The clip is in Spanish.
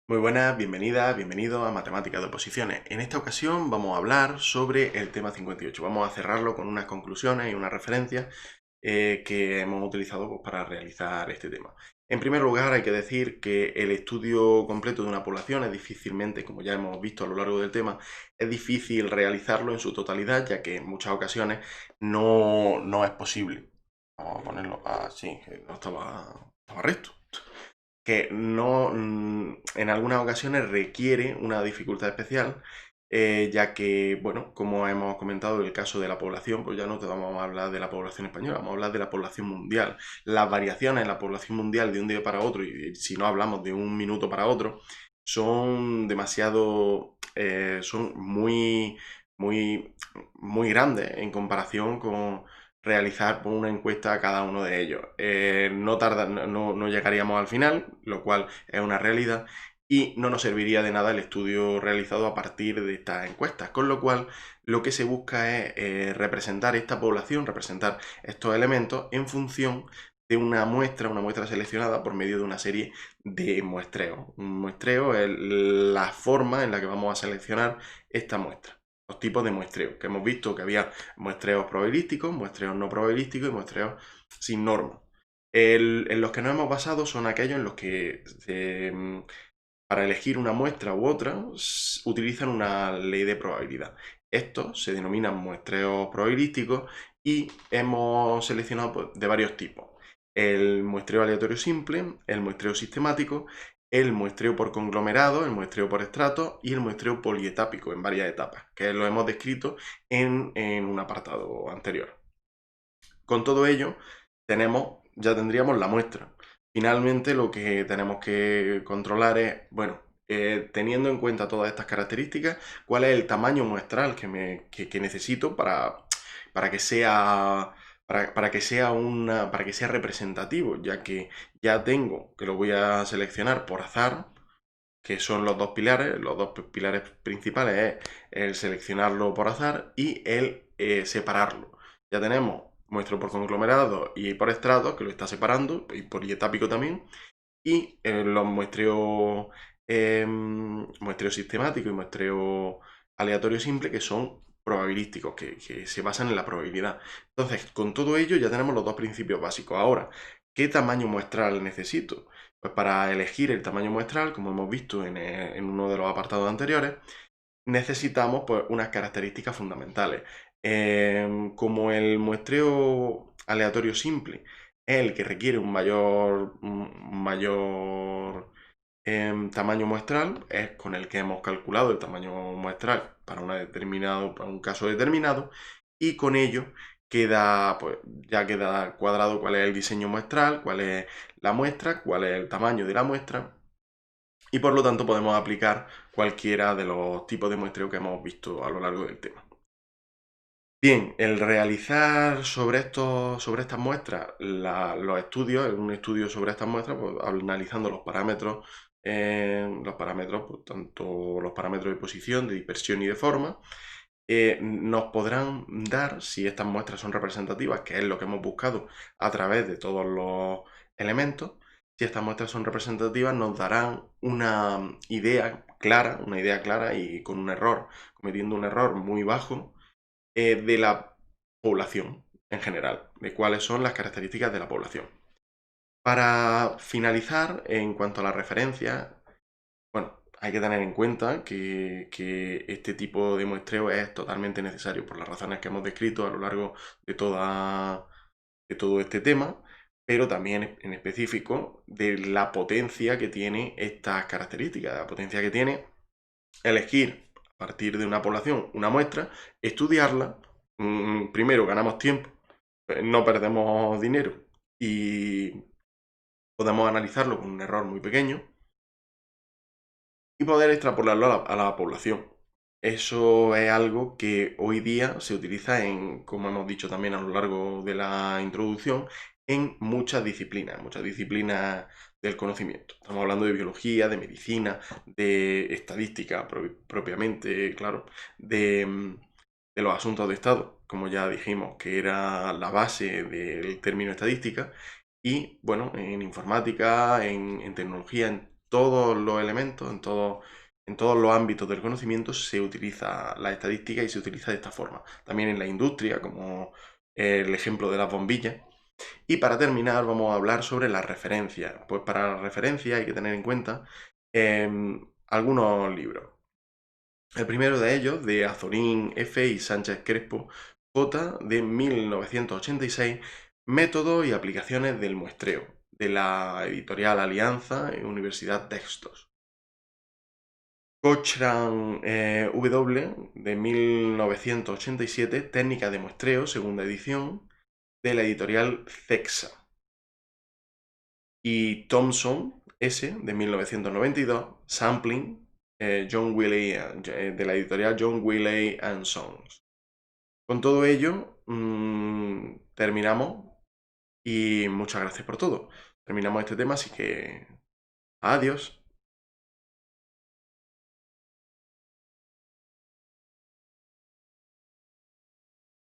Muy buenas, bienvenidas, bienvenidos a Matemáticas de Oposiciones. En esta ocasión vamos a hablar sobre el tema 58. Vamos a cerrarlo con unas conclusiones y unas referencias que hemos utilizado pues, para realizar este tema. En primer lugar, hay que decir que el estudio completo de una población es difícilmente, como ya hemos visto a lo largo del tema, es difícil realizarlo en su totalidad, ya que en muchas ocasiones no es posible. Vamos a ponerlo así, que no estaba recto que no, en algunas ocasiones requiere una dificultad especial, ya que, bueno, como hemos comentado el caso de la población, pues ya no te vamos a hablar de la población española, vamos a hablar de la población mundial. Las variaciones en la población mundial de un día para otro, y si no hablamos de un minuto para otro, son demasiado, son muy grandes en comparación con realizar una encuesta a cada uno de ellos. No llegaríamos al final, lo cual es una realidad, y no nos serviría de nada el estudio realizado a partir de estas encuestas, con lo cual lo que se busca es representar esta población, representar estos elementos en función de una muestra seleccionada por medio de una serie de muestreos. Un muestreo es la forma en la que vamos a seleccionar esta muestra. Los tipos de muestreo, que hemos visto que había muestreos probabilísticos, muestreos no probabilísticos y muestreos sin norma. En los que nos hemos basado son aquellos en los que para elegir una muestra u otra utilizan una ley de probabilidad. Estos se denominan muestreos probabilísticos y hemos seleccionado pues, de varios tipos. El muestreo aleatorio simple, el muestreo sistemático, el muestreo por conglomerado, el muestreo por estrato y el muestreo polietápico en varias etapas, que lo hemos descrito en un apartado anterior. Con todo ello, ya tendríamos la muestra. Finalmente, lo que tenemos que controlar es, bueno, teniendo en cuenta todas estas características, cuál es el tamaño muestral que necesito para que sea, para que sea representativo, ya que ya tengo que lo voy a seleccionar por azar, que son los dos pilares principales es el seleccionarlo por azar y el separarlo. Ya tenemos muestro por conglomerado y por estratos, que lo está separando, y por etápico también, y los muestreo sistemático y muestreo aleatorio simple, que son probabilísticos, que se basan en la probabilidad. Entonces, con todo ello ya tenemos los dos principios básicos. Ahora, ¿qué tamaño muestral necesito? Pues para elegir el tamaño muestral, como hemos visto en uno de los apartados anteriores, necesitamos pues, unas características fundamentales. Como el muestreo aleatorio simple es el que requiere un mayor tamaño muestral, es con el que hemos calculado el tamaño muestral para para un caso determinado, y con ello pues, ya queda cuadrado cuál es el diseño muestral, cuál es la muestra, cuál es el tamaño de la muestra, y por lo tanto podemos aplicar cualquiera de los tipos de muestreo que hemos visto a lo largo del tema. Bien, el realizar sobre estas muestras los estudios, un estudio sobre estas muestras, pues, analizando los parámetros, pues, tanto los parámetros de posición, de dispersión y de forma, nos podrán dar, si estas muestras son representativas, que es lo que hemos buscado a través de todos los elementos, si estas muestras son representativas, nos darán una idea clara y con un error, cometiendo un error muy bajo, de la población en general, de cuáles son las características de la población. Para finalizar, en cuanto a la referencia, bueno, hay que tener en cuenta que este tipo de muestreo es totalmente necesario por las razones que hemos descrito a lo largo de todo este tema, pero también en específico de la potencia que tiene estas características, de la potencia que tiene elegir a partir de una población una muestra, estudiarla, primero ganamos tiempo, no perdemos dinero y podemos analizarlo con un error muy pequeño y poder extrapolarlo a la población. Eso es algo que hoy día se utiliza como hemos dicho también a lo largo de la introducción, en muchas disciplinas del conocimiento. Estamos hablando de biología, de medicina, de estadística propiamente, claro, de los asuntos de Estado, como ya dijimos, que era la base del término estadística, y bueno, en informática, en tecnología, todos los elementos, en todos los ámbitos del conocimiento se utiliza la estadística y se utiliza de esta forma. También en la industria, como el ejemplo de las bombillas. Y para terminar vamos a hablar sobre las referencias. Pues para las referencias hay que tener en cuenta algunos libros. El primero de ellos, de Azorín F. y Sánchez Crespo J. de 1986, Métodos y aplicaciones del muestreo, de la editorial Alianza y Universidad Textos. Cochran W. de 1987, Técnica de muestreo, segunda edición, de la editorial Cexa. Y Thomson S. de 1992, Sampling, John Wiley, de la editorial John Wiley and Sons. Con todo ello, terminamos y muchas gracias por todo. Terminamos este tema, así que adiós.